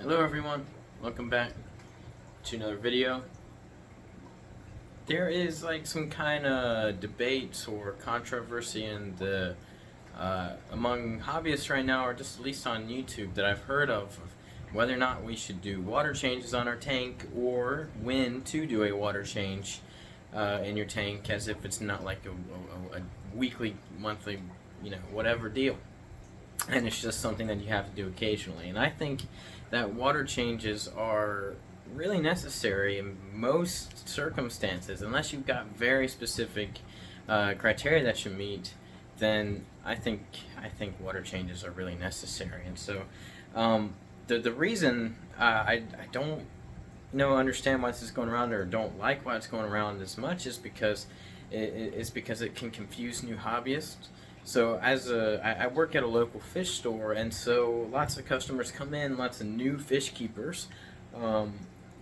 Hello everyone, welcome back to another video. There is like some kind of debate or controversy in the among hobbyists right now, or just at least on YouTube, that I've heard of whether or not we should do water changes on our tank, or when to do a water change in your tank, as if it's not like a weekly, monthly, whatever deal. And it's just something that you have to do occasionally. And I think that water changes are really necessary in most circumstances, unless you've got very specific criteria that you meet. Then I think water changes are really necessary. And so the reason I don't understand why this is going around, or don't like why it's going around as much, is because it can confuse new hobbyists. So I work at a local fish store, and so lots of customers come in, lots of new fish keepers,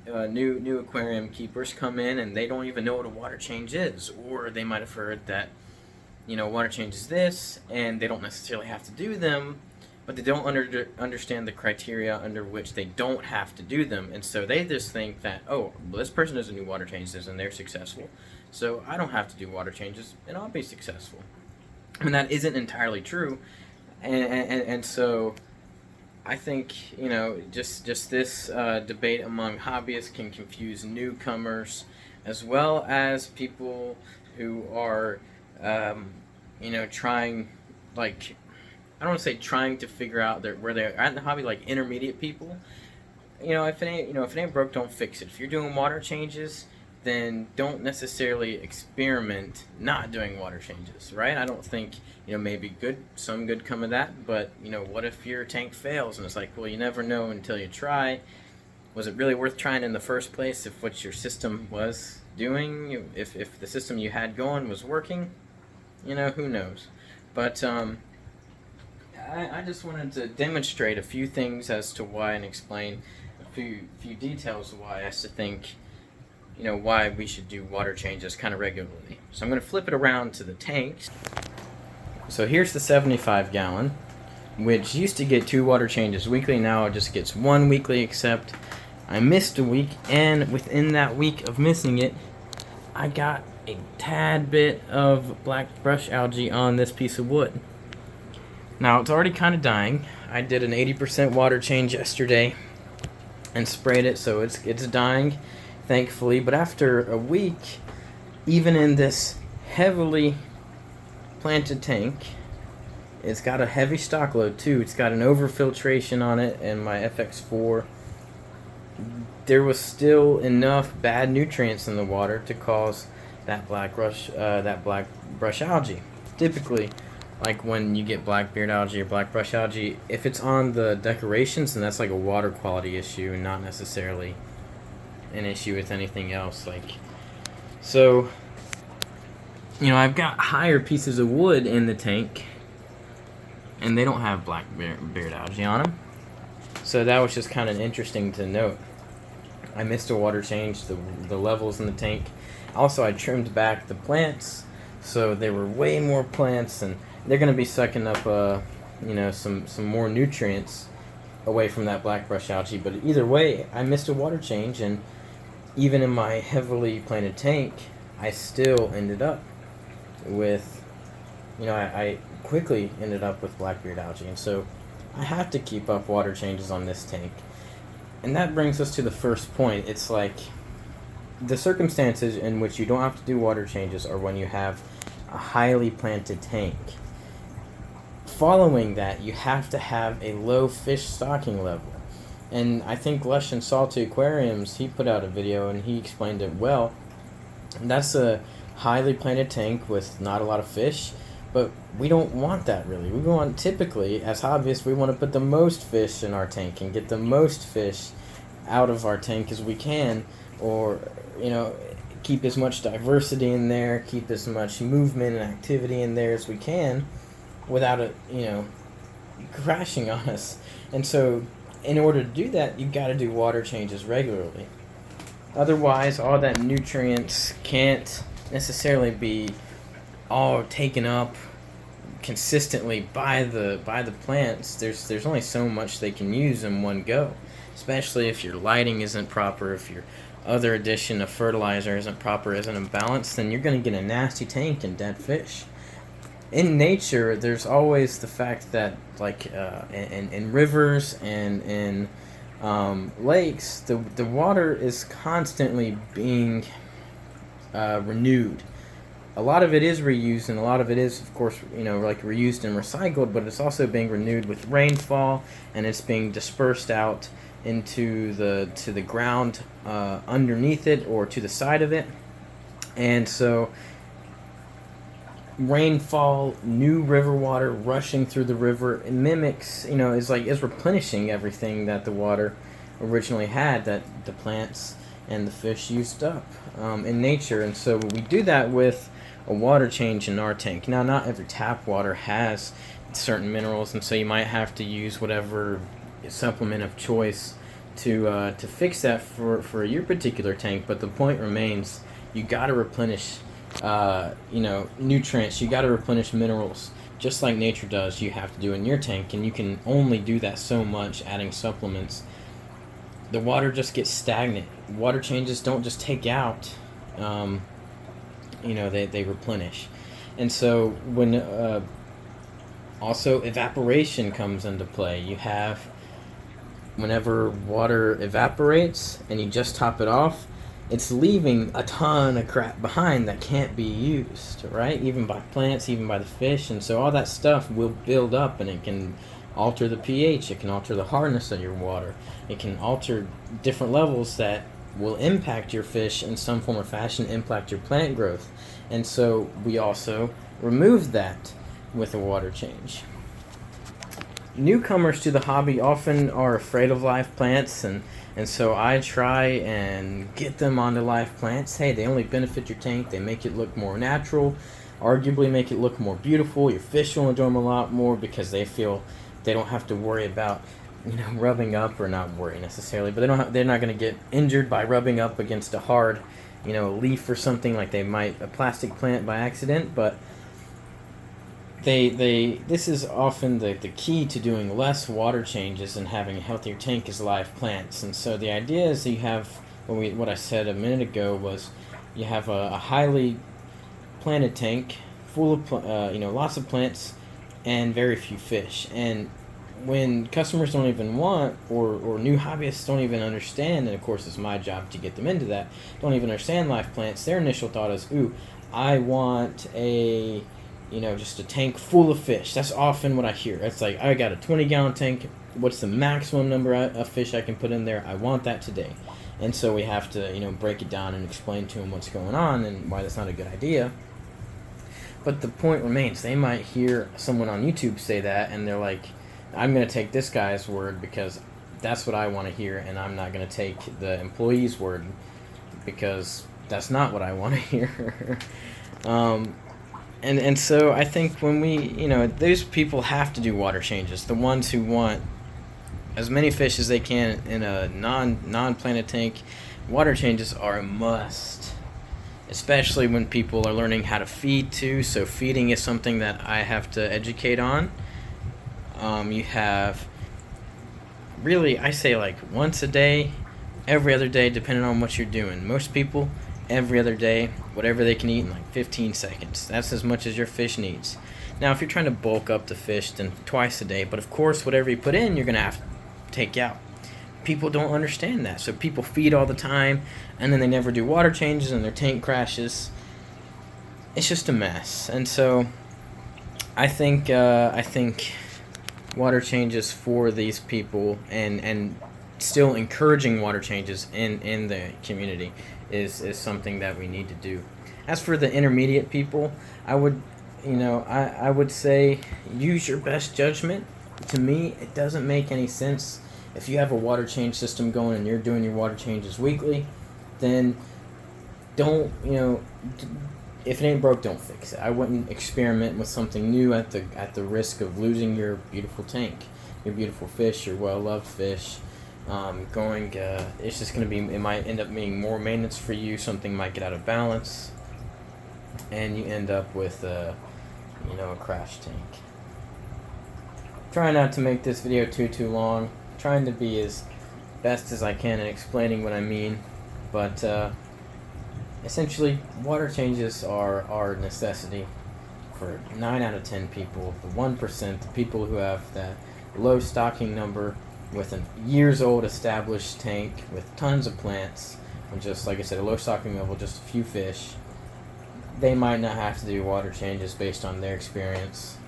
new aquarium keepers come in, and they don't even know what a water change is, or they might have heard that water change is this, and they don't necessarily have to do them, but they don't understand the criteria under which they don't have to do them, and so they just think that, oh, well, this person doesn't do water changes and they're successful, so I don't have to do water changes and I'll be successful. And that isn't entirely true, and so I think just this debate among hobbyists can confuse newcomers, as well as people who are trying, like, I don't want to say trying to figure out where they're at in the hobby, like intermediate people. If it ain't broke, don't fix it. If you're doing water changes, then don't necessarily experiment not doing water changes, right? I don't think, maybe some good come of that, but, what if your tank fails? And it's like, well, you never know until you try. Was it really worth trying in the first place if what your system was doing, if the system you had going was working? Who knows? But I just wanted to demonstrate a few things as to why, and explain a few details of why I used to think why we should do water changes kind of regularly. So I'm going to flip it around to the tanks. So here's the 75 gallon, which used to get 2 water changes weekly. Now it just gets 1 weekly, except I missed a week, and within that week of missing it, I got a tad bit of black brush algae on this piece of wood. Now it's already kind of dying. I did an 80% water change yesterday and sprayed it, so it's dying, thankfully. But after a week, even in this heavily planted tank, it's got a heavy stock load too. It's got an overfiltration on it, and my FX4, there was still enough bad nutrients in the water to cause that black brush algae. Typically, like when you get black beard algae or black brush algae, if it's on the decorations, then that's like a water quality issue, and not necessarily an issue with anything else. So I've got higher pieces of wood in the tank, and they don't have black beard algae on them. So that was just kind of interesting to note. I missed a water change, the levels in the tank. Also, I trimmed back the plants, so there were way more plants, and they're going to be sucking up some more nutrients away from that black brush algae. But either way, I missed a water change, and even in my heavily planted tank, I still ended up with, I quickly ended up with blackbeard algae. And so I have to keep up water changes on this tank. And that brings us to the first point. It's like the circumstances in which you don't have to do water changes are when you have a highly planted tank. Following that, you have to have a low fish stocking level. And I think Lush and Salty Aquariums, he put out a video and he explained it well. And that's a highly planted tank with not a lot of fish, but we don't want that really. We want, typically, as hobbyists, we want to put the most fish in our tank and get the most fish out of our tank as we can, or, keep as much diversity in there, keep as much movement and activity in there as we can without it, crashing on us. And so in order to do that, you've got to do water changes regularly. Otherwise, all that nutrients can't necessarily be all taken up consistently by the plants, there's only so much they can use in one go, especially if your lighting isn't proper, if your other addition of fertilizer isn't proper, isn't in balance, then you're going to get a nasty tank and dead fish. In nature, there's always the fact that, like, in rivers and in lakes, the water is constantly being renewed. A lot of it is reused, and a lot of it is, of course, like reused and recycled, but it's also being renewed with rainfall, and it's being dispersed out into the ground underneath it or to the side of it. And so rainfall, new river water rushing through the river, it mimics, is replenishing everything that the water originally had, that the plants and the fish used up in nature. And so we do that with a water change in our tank. Now, not every tap water has certain minerals, and so you might have to use whatever supplement of choice to fix that for your particular tank. But the point remains, you got to replenish nutrients. You got to replenish minerals, just like nature does. You have to do in your tank, and you can only do that so much adding supplements. The water just gets stagnant. Water changes don't just take out, they replenish. And so when also evaporation comes into play, you have, whenever water evaporates and you just top it off, it's leaving a ton of crap behind that can't be used, right? Even by plants, even by the fish. And so all that stuff will build up, and it can alter the pH, it can alter the hardness of your water, it can alter different levels that will impact your fish in some form or fashion, impact your plant growth. And so we also remove that with a water change. Newcomers to the hobby often are afraid of live plants, and so I try and get them onto live plants. Hey, they only benefit your tank, they make it look more natural, arguably make it look more beautiful. Your fish will enjoy them a lot more because they feel they don't have to worry about rubbing up, or not worry necessarily, but they're not going to get injured by rubbing up against a hard leaf or something, like they might a plastic plant by accident. But this is often the key to doing less water changes and having a healthier tank is live plants. And so the idea is that you have what I said a minute ago was you have a highly planted tank full of lots of plants and very few fish. And when customers don't even want, or new hobbyists don't even understand, and of course it's my job to get them into that, don't even understand live plants, their initial thought is, ooh, I want just a tank full of fish. That's often what I hear. It's like, I got a 20-gallon tank. What's the maximum number of fish I can put in there? I want that today. And so we have to, break it down and explain to them what's going on and why that's not a good idea. But the point remains, they might hear someone on YouTube say that, and they're like, I'm going to take this guy's word because that's what I want to hear, and I'm not going to take the employee's word because that's not what I want to hear. And so I think when those people have to do water changes, the ones who want as many fish as they can in a non-planted tank, water changes are a must, especially when people are learning how to feed too. So feeding is something that I have to educate on. You have, really, I say like once a day, every other day, depending on what you're doing. Most people, every other day, whatever they can eat in like 15 seconds. That's as much as your fish needs. Now, if you're trying to bulk up the fish, then twice a day. But of course, whatever you put in, you're going to have to take out. People don't understand that. So people feed all the time, and then they never do water changes, and their tank crashes. It's just a mess. And so I think water changes for these people, and still encouraging water changes in the community is something that we need to do. As for the intermediate people, I would say use your best judgment. To me, it doesn't make any sense if you have a water change system going and you're doing your water changes weekly, then don't, if it ain't broke, don't fix it. I wouldn't experiment with something new at the risk of losing your beautiful tank, your beautiful fish, your well-loved fish. It's just going to be, it might end up being more maintenance for you. Something might get out of balance, and you end up with you know, a crash tank. Try not to make this video too long. Trying to be as best as I can in explaining what I mean, but essentially water changes are a necessity for 9 out of 10 people. The 1%, the people who have that low stocking number with a years old established tank with tons of plants, and just like I said, a low stocking level, just a few fish, they might not have to do water changes based on their experience.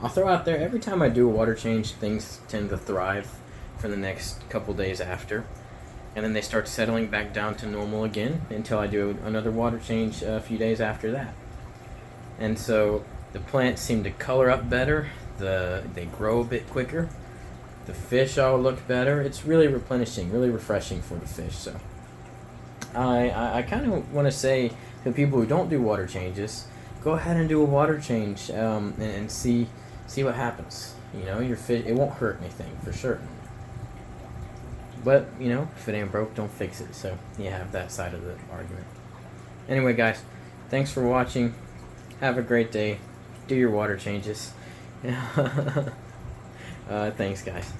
I'll throw out there, every time I do a water change, things tend to thrive for the next couple days after, and then they start settling back down to normal again until I do another water change a few days after that. And so the plants seem to color up better, they grow a bit quicker, the fish all look better. It's really replenishing, really refreshing for the fish. So I kind of want to say to people who don't do water changes, go ahead and do a water change and see what happens. You know, your fish, it won't hurt anything for certain. But, you know, if it ain't broke, don't fix it. So you have that side of the argument. Anyway, guys, thanks for watching. Have a great day. Do your water changes. Thanks, guys.